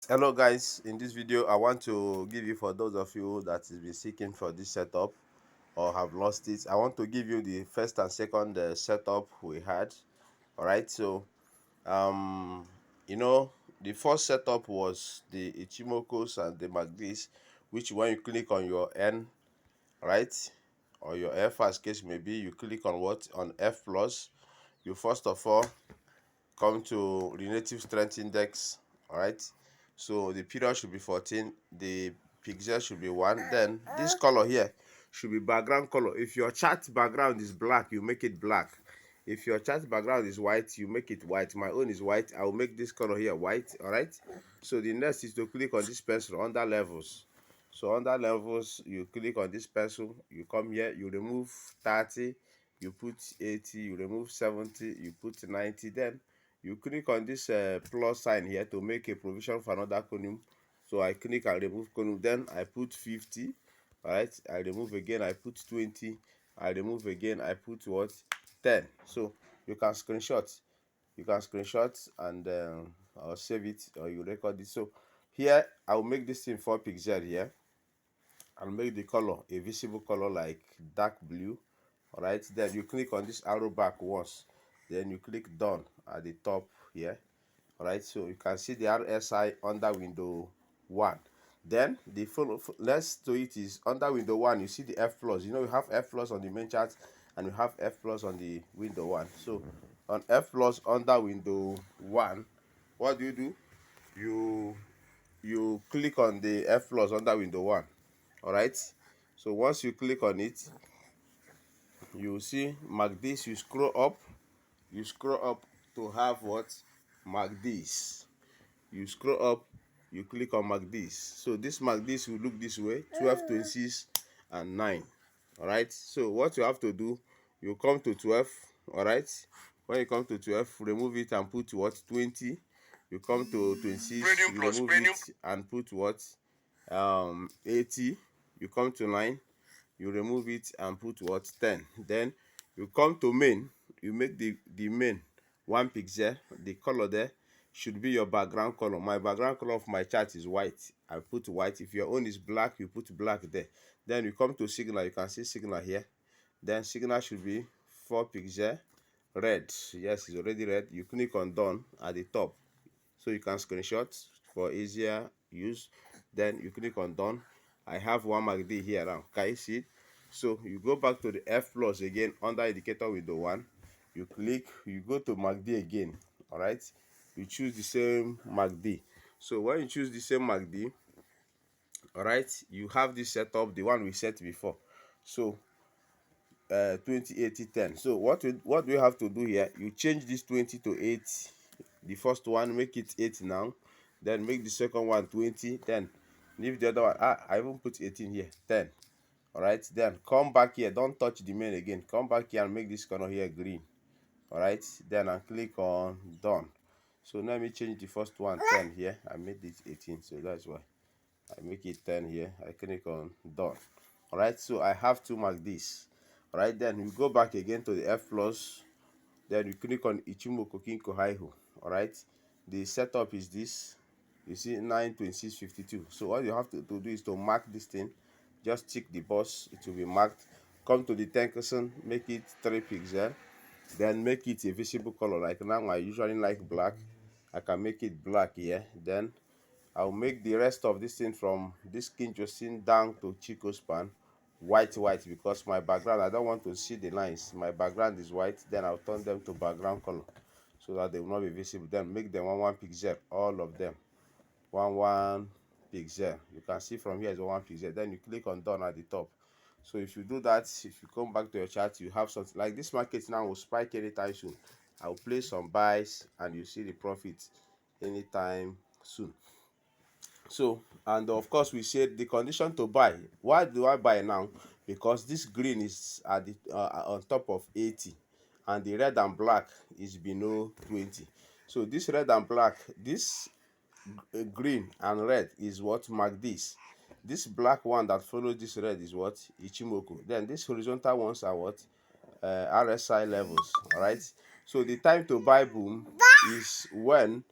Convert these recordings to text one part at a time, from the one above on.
Hello guys, in this video I want to give you, for those of you that has been seeking for this setup or have lost it, I want to give you the first and second setup we had. All right, so um you know the first setup was the Ichimokos and the Magdis, which when you click on your N, right, or your F as case may be, you click on what, on F plus, you first of all come to relative strength index. All right, so the period should be 14, the pixel should be 1, then this color here should be background color. If your chart background is black, you make it black. If your chart background is white, you make it white. My own is white, I will make this color here white. All right, so the next is to click on this pencil under levels. So under levels, you click on this pencil, you come here, you remove 30, you put 80, you remove 70, you put 90, then you click on this plus sign here to make a provision for another column. So I click and remove column, then I put 50. All right, I remove again, I put 20, I remove again, I put what, 10. So you can screenshot and or save it, or you record it. So here I'll make this thing 4 pixel here. I'll make the color a visible color like dark blue. All right, then you click on this arrow back once, then you click done at the top here. All right, so you can see the RSI under window 1. Then the next to it is under window 1, you see the F plus. You know, you have F plus on the main chart and you have F plus on the window 1. So on F plus under window 1, what do? You click on the F plus under window 1. All right, so once you click on it, you see mark this, you scroll up to have what, mark this. You scroll up, you click on mark this. So this mark this will look this way: 12, 26 and 9. All right, so what you have to do, you come to 12. All right, when you come to 12, remove it and put what, 20. You come to 26, you remove it and put what, 80. You come to 9, you remove it and put what, 10. Then you come to main, you make the main 1 pixel. The color there should be your background color. My background color of my chart is white, I put white. If your own is black, you put black there. Then you come to signal, you can see signal here. Then signal should be 4 pixel red. Yes, it's already red. You click on done at the top, so you can screenshot for easier use. Then you click on done. I have one mark D here now, can you see it? So you go back to the F plus again under indicator window 1. You click, you go to mark D again. All right, you choose the same mark D. So when you choose the same mark D, all right, you have this setup, the one we set before. So 20, 80, 10. So what do you have to do here? You change this 20 to 8. The first one, make it 8 now. Then make the second one 20. Then leave the other one. I even put 18 here, 10. All right, then come back here, don't touch the main again. Come back here and make this corner here green. All right, then I click on done. So let me change the first one 10 here. I made it 18, so that's why I make it 10 here. I click on done. All right, so I have to mark this. All right, then you go back again to the F plus. Then you click on Ichimoku Kinko Haihu. All right, the setup is this. You see 92652. So all you have to do is to mark this thing. Just tick the box, it will be marked. Come to the 10%, make it 3 pixel. Then make it a visible color. Like now I usually like black, I can make it black here. Then I'll make the rest of this thing from this Kinjosin down to Chico span white, because my background, I don't want to see the lines. My background is white. Then I'll turn them to background color so that they will not be visible. Then make them 1 pixel, all of them 1 pixel. You can see from here is 1 pixel. Then you click on done at the top. So if you do that, if you come back to your chart, you have something like this. Market now will spike anytime soon. I'll place some buys and you see the profit anytime soon. So, and of course we said the condition to buy. Why do I buy now? Because this green is at the on top of 80 and the red and black is below 20. So this red and black, this green and red is what mark this. This black one that follows this red is what, Ichimoku. Then these horizontal ones are what, RSI levels. All right, so the time to buy boom is when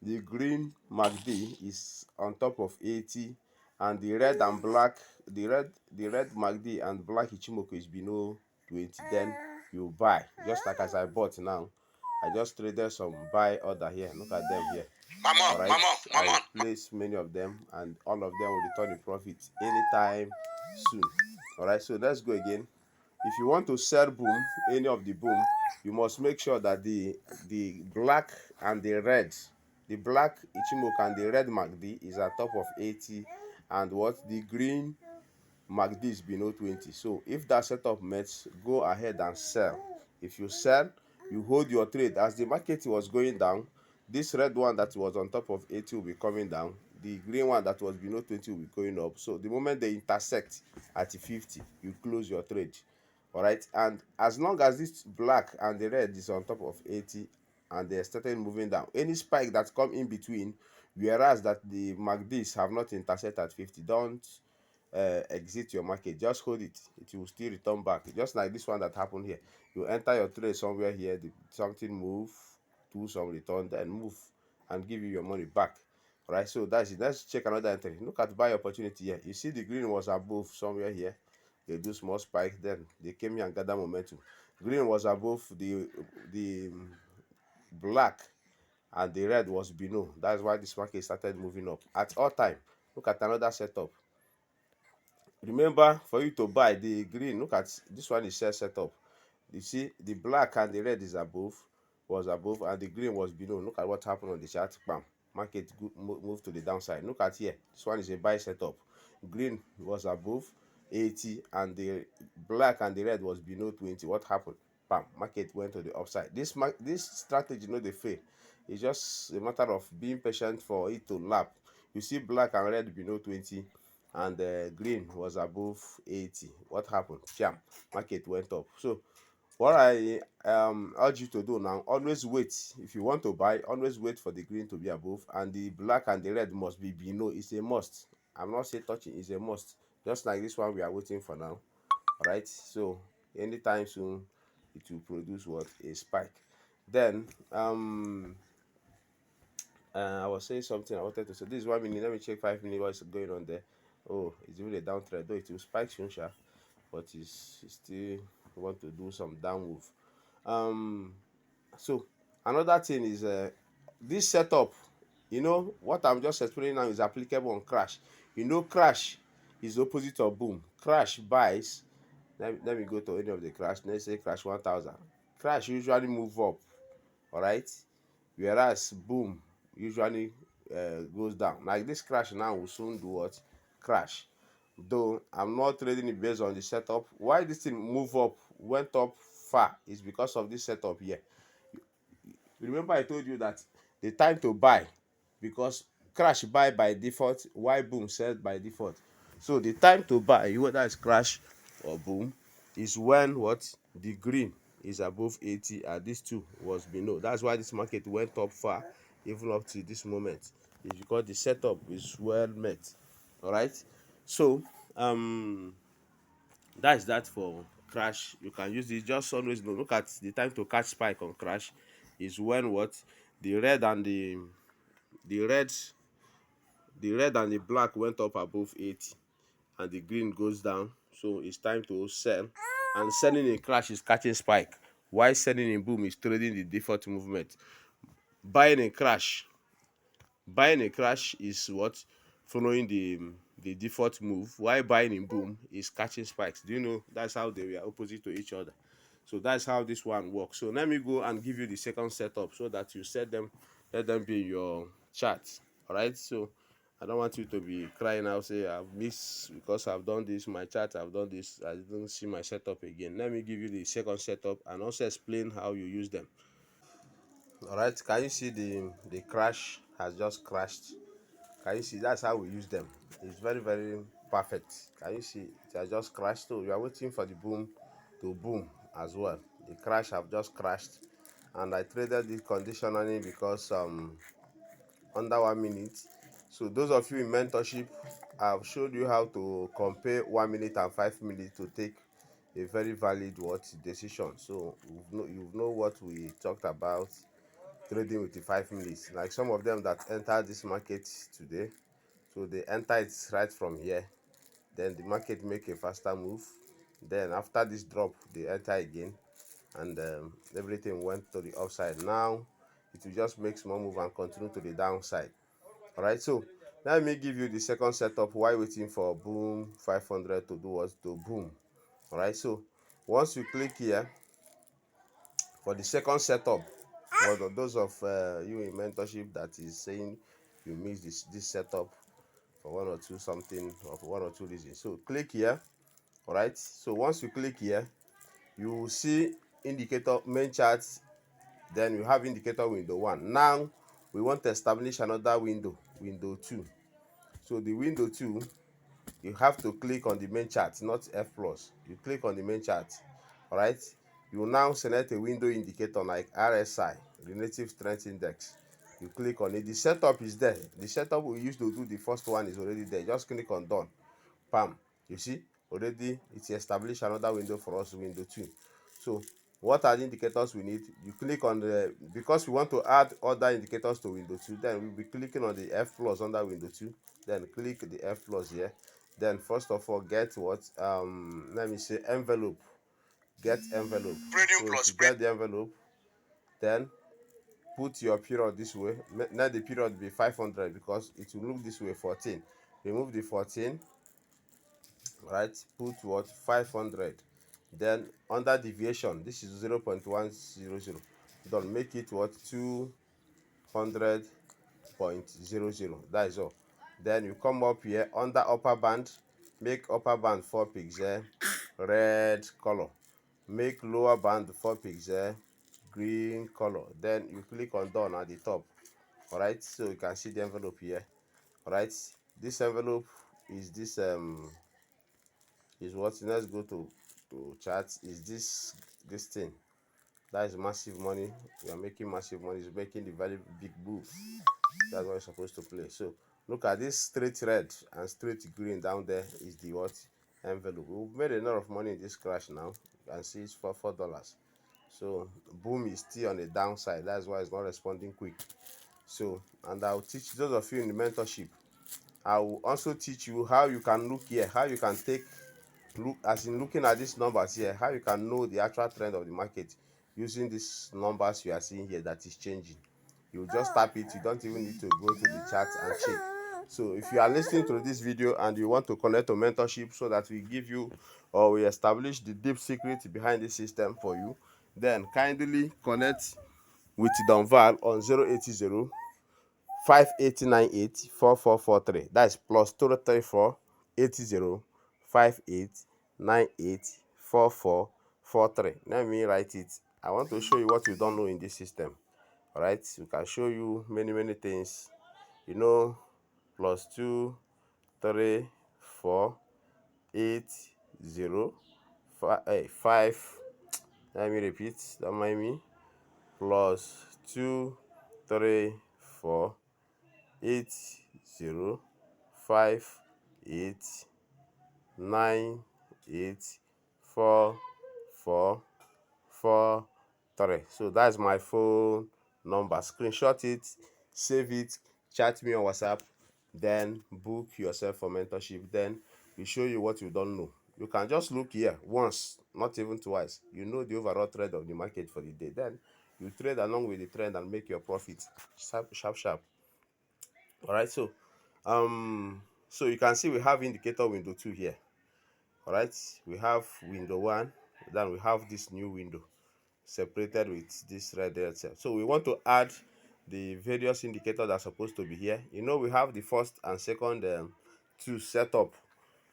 the green MACD is on top of 80, and the red and black, the red MACD and black Ichimoku is below 20, then you buy. Just like as I bought now, I just traded some buy order here. Look at them here. All right, I place many of them, and all of them will return a profit anytime soon. All right, so let's go again. If you want to sell boom, any of the boom, you must make sure that the black and the red, the black Ichimoku and the red MACD is at top of 80, and what the green MACD is below 20. So if that setup meets, go ahead and sell. If you sell, you hold your trade. As the market was going down, this red one that was on top of 80 will be coming down. The green one that was below 20 will be going up. So the moment they intersect at 50, you close your trade. All right, and as long as this black and the red is on top of 80 and they started moving down, any spike that come in between, whereas that the MACDs have not intersected at 50, don't exit your market. Just hold it, it will still return back, just like this one that happened here. You enter your trade somewhere here, something move, do some return, then move and give you your money back. All right, so that's it. Let's check another entry. Look at buy opportunity here. You see the green was above somewhere here, they do small spike, then they came here and gather momentum. Green was above the black, and the red was below. That's why this market started moving up at all time. Look at another setup. Remember, for you to buy the green, look at this one is share setup. You see the black and the red is above, was above, and the green was below. Look at what happened on the chart. Bam, market move to the downside. Look at here, this one is a buy setup. Green was above 80 and the black and the red was below 20. What happened? Bam, market went to the upside. This strategy, no dey fail. It's just a matter of being patient for it to lap. You see black and red below 20, and green was above 80. What happened? Jam, market went up. So what I urge you to do now, always wait. If you want to buy, always wait for the green to be above, and the black and the red must be below. It's a must. I'm not saying touching, it's a must. Just like this one we are waiting for now. All right, so anytime soon it will produce what? A spike. Then I was saying something I wanted to say. This is 1 minute. Let me check 5 minutes. What's going on there? Oh, it's even a down trend. Though it will spike soon, sha, but it's still want to do some down move. So another thing is this setup. You know what I'm just explaining now is applicable on crash. You know, crash is the opposite of boom. Crash buys. Let me go to any of the crash. Let's say crash 1000. Crash usually move up. All right, whereas boom usually goes down. Like this crash now will soon do what? Crash. Though I'm not trading it based on the setup. Why this thing move up, went up far, is because of this setup here. Remember I told you that the time to buy, because crash buy by default, why boom sell by default. So the time to buy, whether it's crash or boom, is when what? The green is above 80 and this two was below. That's why this market went up far, even up to this moment. It's because the setup is well met. All right, so that's that for crash. You can use this. Just always look at the time to catch spike on crash is when what? The red and the red the red and the black went up above 80 and the green goes down, so it's time to sell. And selling in crash is catching spike, while selling in boom is trading the default movement. Buying in crash Buying a crash is what? Following the default move, while buying in boom is catching spikes. Do you know that's how they were opposite to each other? So that's how this one works. So let me go and give you the second setup so that you set them, let them be in your chart. All right, so I don't want you to be crying out, say I've missed because I've done this, my chart, I've done this, I didn't see my setup again. Let me give you the second setup and also explain how you use them. All right, can you see the crash has just crashed? Can you see? That's how we use them. It's very, very perfect. Can you see? It has just crashed. So you are waiting for the boom to boom as well. The crash have just crashed, and I traded it conditionally because under 1 minute. So those of you in mentorship, I've showed you how to compare 1 minute and 5 minutes to take a very valid what decision. So you know what we talked about trading with the 5 minutes. Like some of them that enter this market today, so they enter it right from here, then the market make a faster move, then after this drop they enter again, and everything went to the upside. Now it will just make small move and continue to the downside. All right, so let me give you the second setup while waiting for boom 500 to do what, to boom. All right, so once you click here for the second setup, for those of you in mentorship that is saying you missed this setup for one or two something, or for one or two reasons, so click here. All right, so once you click here, you will see indicator main chart, then you have indicator window 1. Now we want to establish another window 2. So the window 2, you have to click on the main chart, not F plus. You click on the main chart. All right, you will now select a window indicator like RSI, relative strength index. You click on it. The setup is there. The setup we used to do the first one is already there. Just click on done. Bam, you see already it's established another window for us, window 2. So what are the indicators we need? You click on the, because we want to add other indicators to window 2, then we'll be clicking on the F plus under window 2, then click the F plus here. Then first of all, get what, let me say envelope. Get envelope. So if you get the envelope, then put your period this way. Let the period be 500 because it will look this way, 14. Remove the 14. Right, put what, 500. Then under deviation, this is 0.100. Don't make it what, 200.00. That is all. Then you come up here under upper band, make upper band 4 pixel red color, make lower band 4 pixel green color. Then you click on done at the top. All right, so you can see the envelope here. All right, this envelope is this is what, let's go to charts, is this thing. That is massive money. We are making massive money. It's making the very big move. That's what you're supposed to play. So look at this straight red and straight green down there is the what, envelope. We've made a lot of money in this crash now. You can see it's for $4. So boom is still on the downside. That's why it's not responding quick. So, and I'll teach those of you in the mentorship, I will also teach you how you can look here, how you can take look, as in looking at these numbers here, how you can know the actual trend of the market using these numbers you are seeing here that is changing. You just tap it. You don't even need to go to the chart and check. So if you are listening to this video and you want to connect to mentorship so that we give you, or we establish the deep secret behind the system for you, then kindly connect with Donval on 080 5898 4443. That is plus 234 80 5898 4443. Let me write it. I want to show you what you don't know in this system. All right, we can show you many things. You know, plus 2 3 4 8 0 5. Let me repeat. Don't mind me. Plus 2 3 4 8 0 5 8 9 8 4 4 4 3. So that's my phone number. Screenshot it, save it, chat me on WhatsApp, then book yourself for mentorship. Then we show you what you don't know. You can just look here once, not even twice. You know the overall trend of the market for the day. Then you trade along with the trend and make your profit sharp. All right, so so you can see we have indicator window 2 here. All right, we have window 1, then we have this new window separated with this red cell. So we want to add the various indicators that are supposed to be here. You know, we have the first and second two set up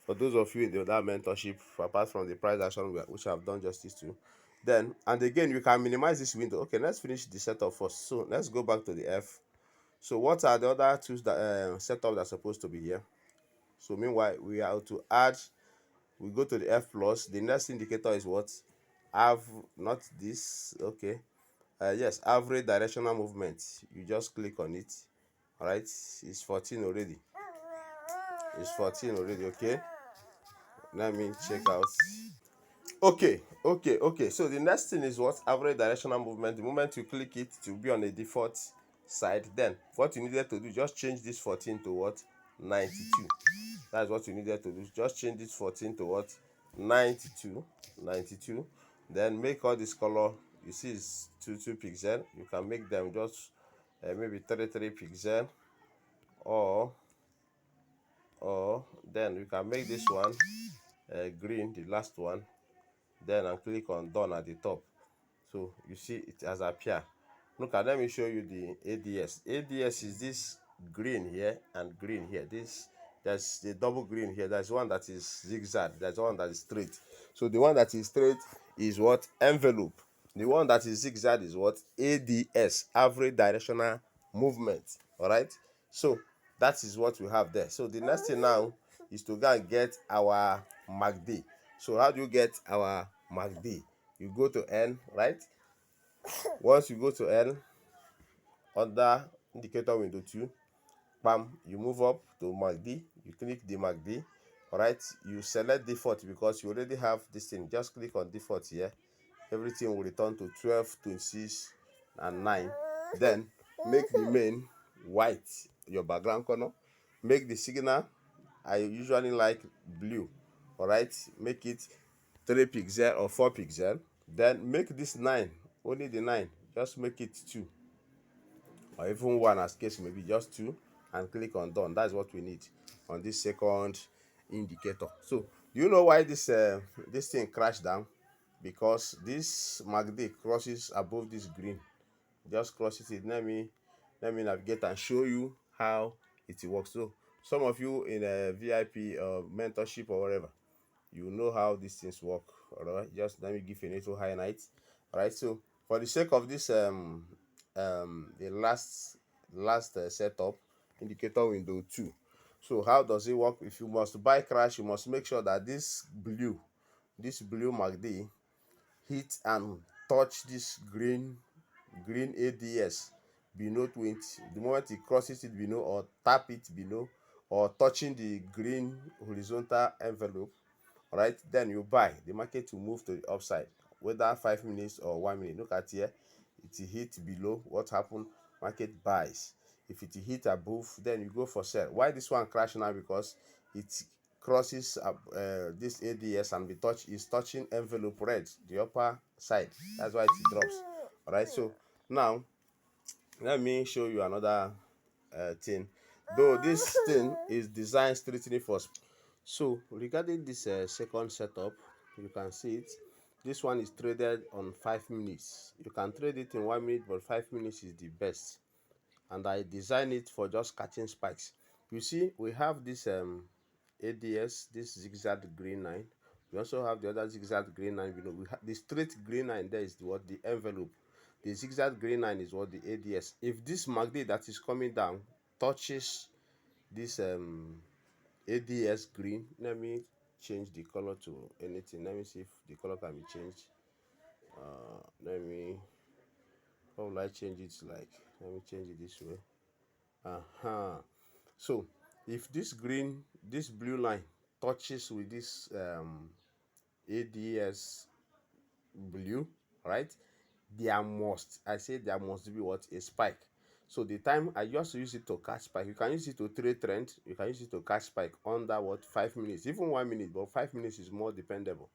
for those of you in the other mentorship, apart from the price action which I've done justice to. Then, and again, you can minimize this window. Okay, let's finish the setup first. So let's go back to the F. So what are the other tools that setup that's supposed to be here? So meanwhile, we are to add, we go to the F plus. The next indicator is what? Not this, okay. Yes, average directional movement. You just click on it. All right, it's 14 already. It's 14 already, okay. Let me check out. Okay. So the next thing is what? Average directional movement. The moment you click it, to be on the default side. Then what you needed to do, just change this 14 to what? 92. That's what you needed to do. Just change this 14 to what? 92. 92. Then make all this color. You see it's 2 pixel. You can make them just maybe 3 pixel, or then you can make this one green, the last one. Then and click on done at the top. So you see it has appeared. Look at, let me show you the ADS. ADS is this green here and green here. This, there's the double green here. There's one that is zigzag. There's one that is straight. So the one that is straight is what? Envelope. The one that is zigzag is what? ADS, average directional movement. All right. So that is what we have there. So the next thing now is to go and get our MACD. So how do you get our MACD? You go to N, right? Once you go to N, under indicator window 2, bam, you move up to MACD. You click the MACD. All right, you select default because you already have this thing. Just click on default here. Everything will return to 12, 26, and 9. Then make the main white, your background color. Make the signal, I usually like blue. All right, make it 3 pixel or 4 pixel. Then make this 9, only the 9, just make it 2, or even 1 as case maybe, just 2, and click on done. That's what we need on this second indicator. So do you know why this thing crashed down? Because this MACD crosses above this green. Just crosses it. Let me navigate and show you how it works. So some of you in a VIP mentorship or whatever, you know how these things work. All right, just let me give a little highlight. All right, so for the sake of this the last setup, indicator window 2. So how does it work? If you must buy crash, you must make sure that this blue MACD hit and touch this green ADS below 20. The moment it crosses it below, or tap it below, or touching the green horizontal envelope, all right, then you buy. The market will move to the upside, whether 5 minutes or 1 minute. Look at here, it hit below. What happened? Market buys. If it hit above, then you go for sell. Why this one crash now? Because it crosses this ADS and is touching envelope red, the upper side. That's why it drops. All right, so now let me show you another thing. Though this thing is designed strictly for. So regarding this second setup, you can see it. This one is traded on 5 minutes. You can trade it in 1 minute, but 5 minutes is the best. And I designed it for just catching spikes. You see, we have this ADS, this zigzag green line. We also have the other zigzag green line below. We have the straight green line there is what the envelope. The zigzag green line is what the ADS. If this MACD that is coming down touches this ADS green, let me change the color to anything. Let me see if the color can be changed. How will I change it? Like, let me change it this way. So if this blue line touches with this ADS blue, right, there must be what? A spike. So the time I just use it to catch spike. You can use it to trade trend. You can use it to catch spike under what? 5 minutes, even 1 minute, but 5 minutes is more dependable.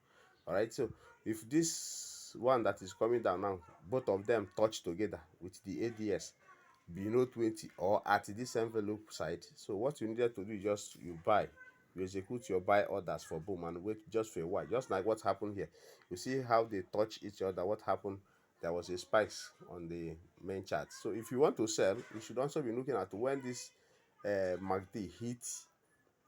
All right, so if this one that is coming down now, both of them touch together with the ADS below 20 or at this envelope side, so what you needed to do is just you execute your buy orders for boom and wait just for a while, just like what happened here. You see how they touch each other. What happened? There was a spikes on the main chart. So if you want to sell, you should also be looking at when this MACD hits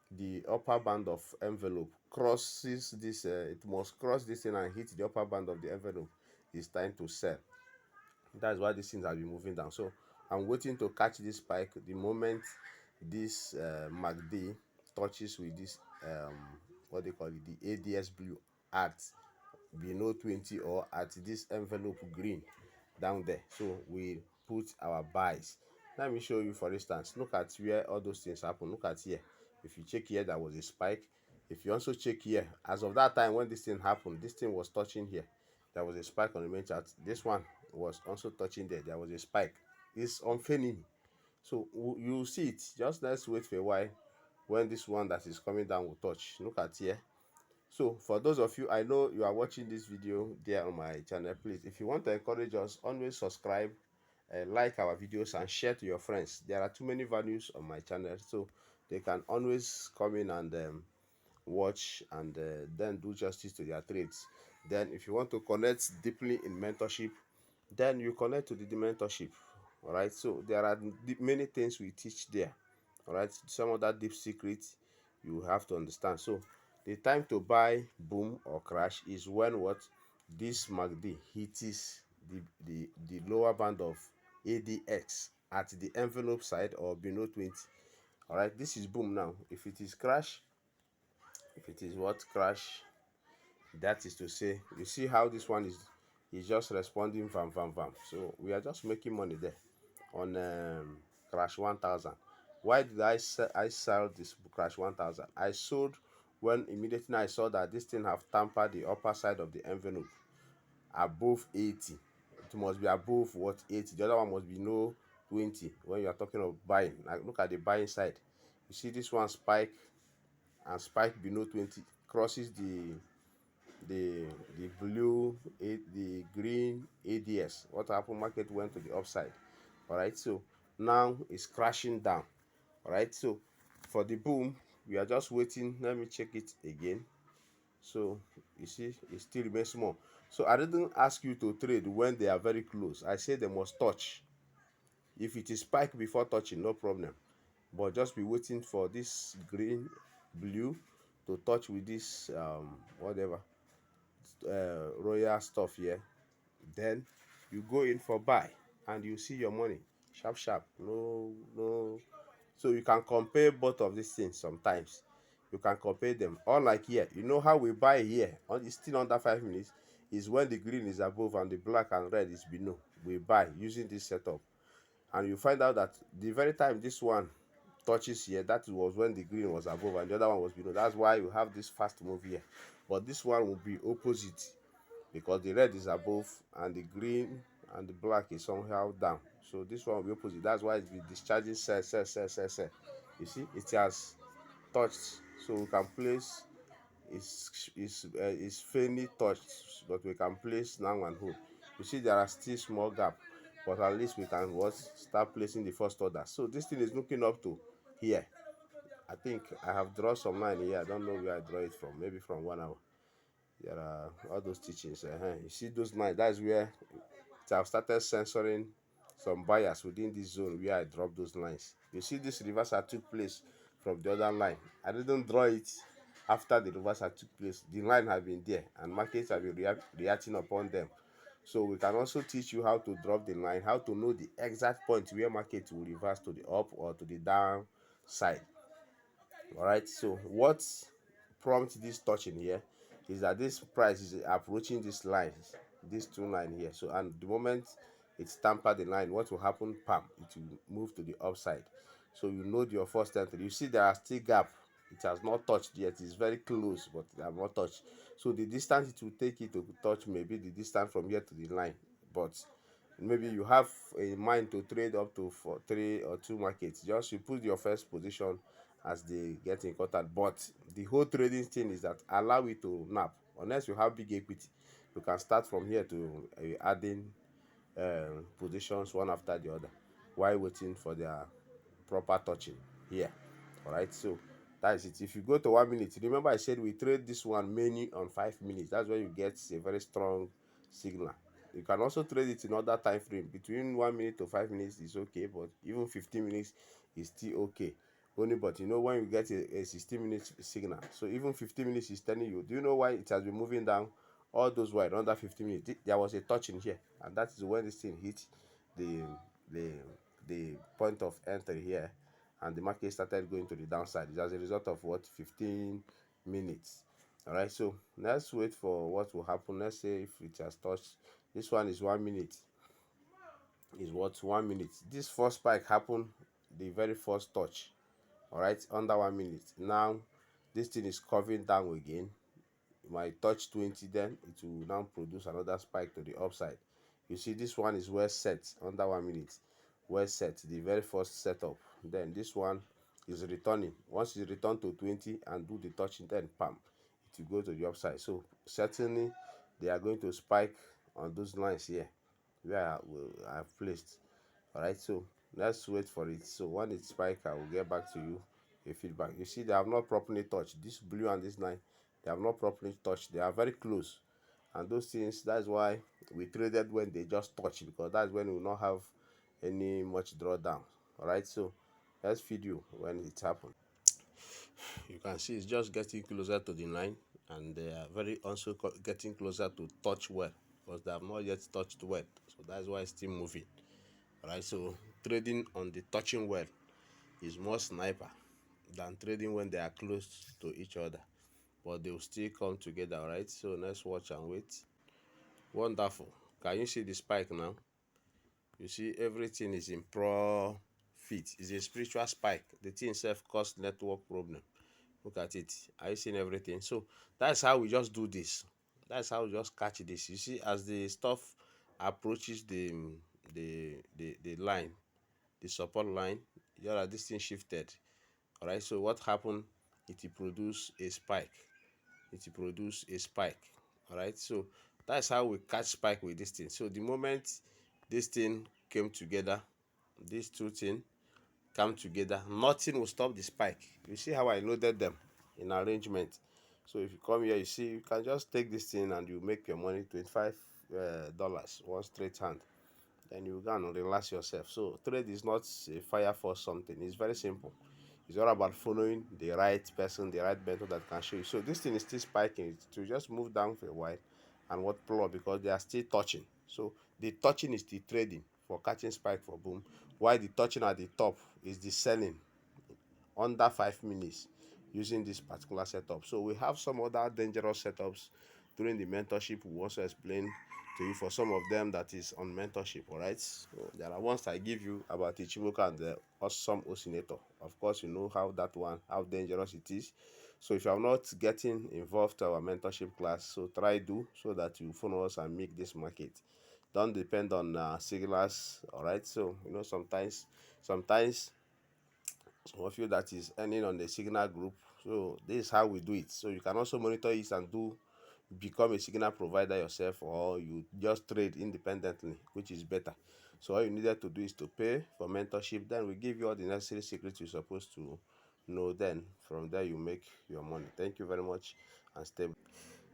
the upper band of envelope, crosses this it must cross this thing and hit the upper band of the envelope. It's time to sell. That's why these things have been moving down. So I'm waiting to catch this spike. The moment this MACD touches with this what they call it, the ADS blue at below 20 or at this envelope green down there, so we put our buys. Let me show you. For instance, look at where all those things happen. Look at here. If you check here, there was a spike. If you also check here, as of that time when this thing happened, this thing was touching here. There was a spike on the main chart. This one was also touching there. There was a spike. It's unfailing. So you see it. Just let's wait for a while when this one that is coming down will touch. Look at here. So for those of you, I know you are watching this video there on my channel, please, if you want to encourage us, always subscribe, like our videos, and share to your friends. There are too many values on my channel, so they can always come in and watch and then do justice to their trades. Then if you want to connect deeply in mentorship, then you connect to the mentorship. All right, so there are many things we teach there. All right, some of that deep secrets you have to understand. So the time to buy boom or crash is when what this MACD hits the lower band of ADX at the envelope side or below 20. All right, this is boom. Now if it is crash, if it is what crash, that is to say, you see how this one is just responding vam vam vam. So we are just making money there on crash 1000. Why did I sell this crash 1000? I sold when immediately I saw that this thing have tampered the upper side of the envelope above 80. It must be above what 80. The other one must be no 20 when you are talking of buying. Like look at the buying side. You see this one spike and spike below 20, crosses the the blue the green ADS. What happened? Market went to the upside. All right, so now it's crashing down. All right, so for the boom we are just waiting. Let me check it again. So you see it still remains small. So I didn't ask you to trade when they are very close. I said they must touch. If it is spike before touching, no problem, but just be waiting for this green blue to touch with this whatever royal stuff here. Then you go in for buy and you see your money sharp sharp. No. So you can compare both of these things. Sometimes you can compare them. Unlike here, you know how we buy here on it's still under 5 minutes is when the green is above and the black and red is below. We buy using this setup, and you find out that the very time this one touches here, that was when the green was above and the other one was below. That's why you have this fast move here. But this one will be opposite, because the red is above and the green and the black is somehow down. So this one will be opposite. That's why it's been discharging sell. You see it has touched, so we can place is faintly touched, but we can place now and hold. You see there are still small gap, but at least we can what start placing the first order. So this thing is looking up to here. I think I have drawn some line here. I don't know where I draw it from, maybe from 1 hour. There are all those teachings. You see those lines, that's where it have started censoring some buyers within this zone where I dropped those lines. You see this reversal took place from the other line. I didn't draw it after the reversal took place. The line have been there and markets have been reacting upon them. So we can also teach you how to drop the line, how to know the exact point where market will reverse to the up or to the down side. All right, so what prompts this touching here is that this price is approaching this line, this two line here. So and the moment it's tampered the line, what will happen? Pam, it will move to the upside. So you know your first entry. You see there are still gap. It has not touched yet. It's very close, but it has not touched. So the distance it will take it to touch maybe the distance from here to the line. But maybe you have a mind to trade up to 3 or 2 markets. Just you put your first position as they get in contact. But the whole trading thing is that allow it to nap. Unless you have big equity, you can start from here to adding positions one after the other while waiting for their proper touching here. All right, so that is it. If you go to 1 minute, remember I said we trade this one mainly on 5 minutes. That's where you get a very strong signal. You can also trade it in other time frame. Between 1 minute to 5 minutes is okay, but even 15 minutes is still okay. Only but you know when you get a 60-minute signal, so even 15 minutes is telling you. Do you know why it has been moving down all those while under 15 minutes? There was a touch in here, and that is when this thing hit the the the point of entry here, and the market started going to the downside. It's as a result of what 15 minutes. All right, so let's wait for what will happen. Let's say if it has touched, this one is 1 minute, is what 1 minute. This first spike happened the very first touch. All right, under 1 minute. Now this thing is curving down again. You might touch 20, then it will now produce another spike to the upside. You see, this one is well set under 1 minute, well set, the very first setup. Then this one is returning. Once you return to 20 and do the touching, then pam, it will go to the upside. So certainly they are going to spike on those lines here where I have placed. All right, so let's wait for it. So when it spike, I will get back to you a feedback. You see, they have not properly touched this blue and this line. They have not properly touched. They are very close, and those things, that's why we traded when they just touch, because that's when we will not have any much drawdown. All right, so let's feed you when it happens. You can see it's just getting closer to the line, and they are very also getting closer to touch well, because they have not yet touched well. So that's why it's still moving. All right, so trading on the touching well is more sniper than trading when they are close to each other, but they will still come together. All right, so let's watch and wait. Wonderful. Can you see the spike now? You see everything is in profit. It's a spiritual spike. The thing itself caused network problem. Look at it. Are you seeing everything? So that's how we just do this. That's how we just catch this. You see, as the stuff approaches the line, the support line, this thing shifted. All right, so what happened? It will produce a spike. It will produce a spike. All right, so that's how we catch spike with this thing. So the moment this thing came together, these two things come together, nothing will stop the spike. You see how I loaded them in arrangement. So if you come here, you see, you can just take this thing and you make your money, $25 one straight hand. Then you go and relax yourself. So trade is not a fire for something. It's very simple. It's all about following the right person, the right method that can show you. So this thing is still spiking. To just move down for a while and what plot, because they are still touching. So the touching is the trading for catching spike for boom, while the touching at the top is the selling under 5 minutes using this particular setup. So we have some other dangerous setups during the mentorship. We also explain to you for some of them that is on mentorship. All right, so there are ones I give you about Ichimoku and the awesome oscillator. Of course, you know how that one, how dangerous it is. So if you are not getting involved to our mentorship class, so try do, so that you follow us and make this market. Don't depend on signals. All right, so you know, sometimes some of you that is earning on the signal group, so this is how we do it. So you can also monitor it and become a signal provider yourself, or you just trade independently, which is better. So all you needed to do is to pay for mentorship, then we give you all the necessary secrets you're supposed to know. Then from there you make your money. Thank you very much, and stay.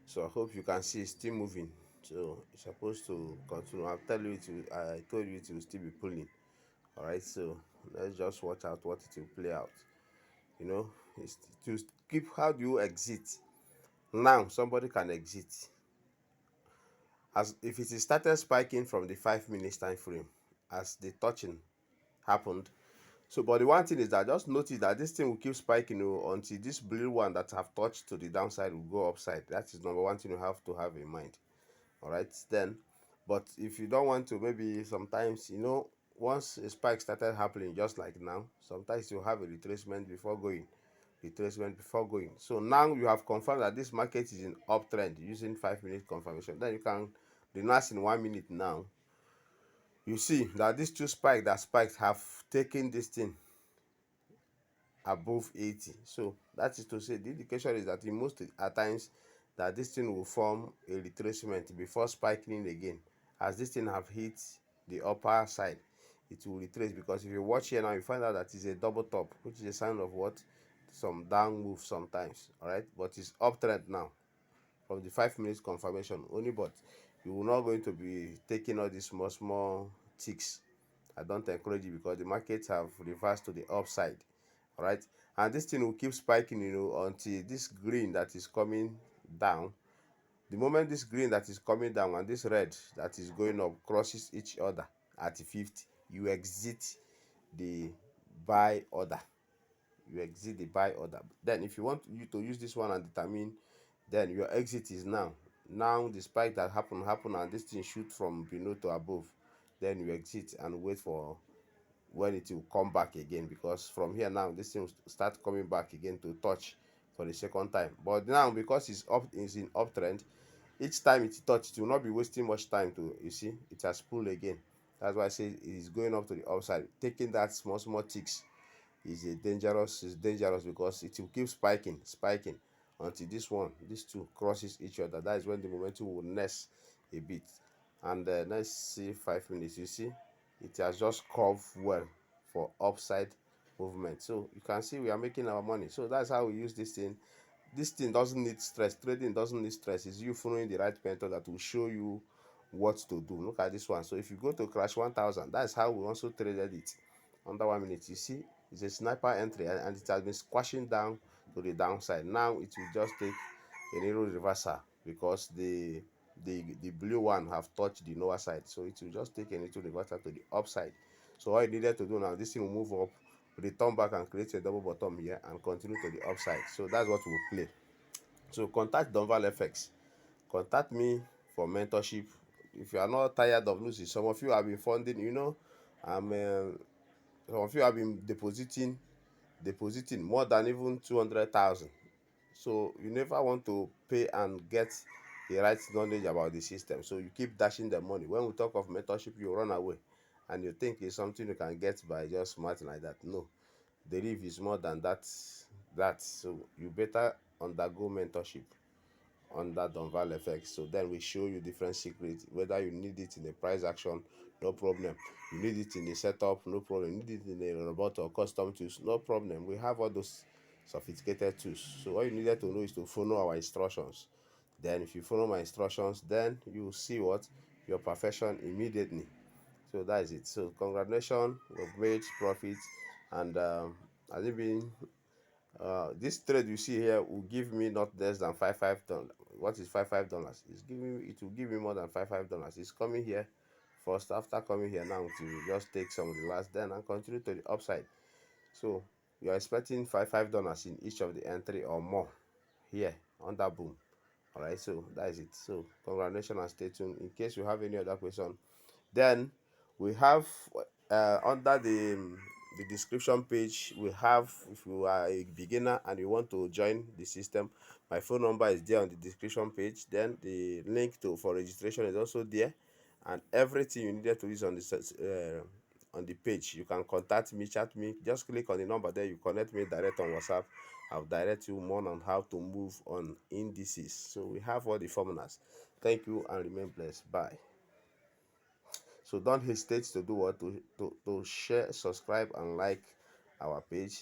So I hope you can see it's still moving. So it's supposed to continue. I told you it will still be pulling. All right, so let's just watch out what it will play out. You know, it's to keep. How do you exit? Now somebody can exit as if it is started spiking from the 5 minutes time frame as the touching happened. So but the one thing is that just notice that this thing will keep spiking, until this blue one that have touched to the downside will go upside. That is number one thing you have to have in mind. All right, then, but if you don't want to, maybe sometimes, once a spike started happening just like now, sometimes you have a retracement before going. So now you have confirmed that this market is in uptrend using 5 minute confirmation. Then you can relax in 1 minute. Now you see that these two spikes that spikes have taken this thing above 80. So that is to say, the indication is that in most at times that this thing will form a retracement before spiking again. As this thing have hit the upper side, it will retrace, because if you watch here now, you find out that it's a double top, which is a sign of what? Some down move sometimes. All right, but it's uptrend now from the 5 minutes confirmation only. But you will not going to be taking all these small ticks. I don't encourage you, because the markets have reversed to the upside. All right, and this thing will keep spiking, until this green that is coming down. The moment this green that is coming down and this red that is going up crosses each other at 50, you exit the buy order. Then if you want you to use this one and determine, then your exit is now the spike that happen, and this thing shoot from below to above. Then you exit and wait for when it will come back again, because from here now this thing will start coming back again to touch for the second time. But now because it's in uptrend, each time it touch, it will not be wasting much time to, you see, it has pulled again. That's why I say it is going up to the upside. Taking that small ticks is dangerous because it will keep spiking until these two crosses each other. That is when the momentum will nest a bit. And let's see 5 minutes. You see, it has just curved well for upside movement. So you can see we are making our money. So that's how we use this thing. This thing doesn't need stress. Trading doesn't need stress. It's you following the right method that will show you what to do. Look at this one. So if you go to crash 1000, that's how we also traded it under 1 minute. You see, it's a sniper entry and it has been squashing down to the downside. Now it will just take a little reversal because the blue one have touched the lower side, so it will just take a little reversal to the upside. So all you needed to do now, this thing will move up, return back and create a double bottom here and continue to the upside. So that's what we'll play. So contact DONVALFX. Contact me for mentorship. If you are not tired of losing, some of you have been funding, I'm some of you have been depositing more than even 200,000. So you never want to pay and get the right knowledge about the system, so you keep dashing the money. When we talk of mentorship, you run away and you think it's something you can get by just smarting like that. No, DERIV is more than that. So you better undergo mentorship under DONVALFX. So then we show you different secrets, whether you need it in a price action, no problem. You need it in a setup, no problem. You need it in a robot or custom tools, no problem. We have all those sophisticated tools. So all you needed to know is to follow our instructions. Then if you follow my instructions, then you will see what your perfection immediately. So that is it. So congratulations, we've made profits. And has it been this trade you see here will give me not less than $5. What is $5? It's giving it will give me more than $5. It's coming here first. After coming here now, to just take some relax, then and continue to the upside. So you're expecting $5 in each of the entry or more here on that boom. All right, so that is it. So congratulations and stay tuned. In case you have any other question, then we have under the description page, we have, if you are a beginner and you want to join the system, my phone number is there on the description page. Then the link to for registration is also there, and everything you needed to use on the page. You can contact me, chat me, just click on the number there, you connect me direct on WhatsApp. I'll direct you more on how to move on indices. So we have all the formulas. Thank you and remain blessed. Bye. So don't hesitate to do what to share, subscribe, and like our page.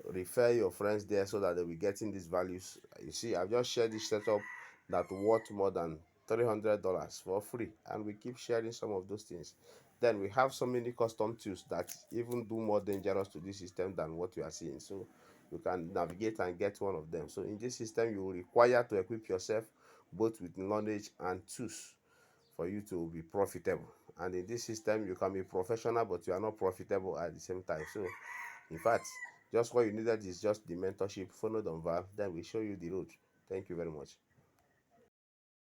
Refer your friends there so that they'll be getting these values. You see, I've just shared this setup that worth more than $300 for free, and we keep sharing some of those things. Then we have so many custom tools that even do more dangerous to this system than what you are seeing. So you can navigate and get one of them. So in this system, you will require to equip yourself both with knowledge and tools for you to be profitable. And in this system, you can be professional, but you are not profitable at the same time. So in fact, just what you needed is just the mentorship. Follow Donval, then we show you the road. Thank you very much.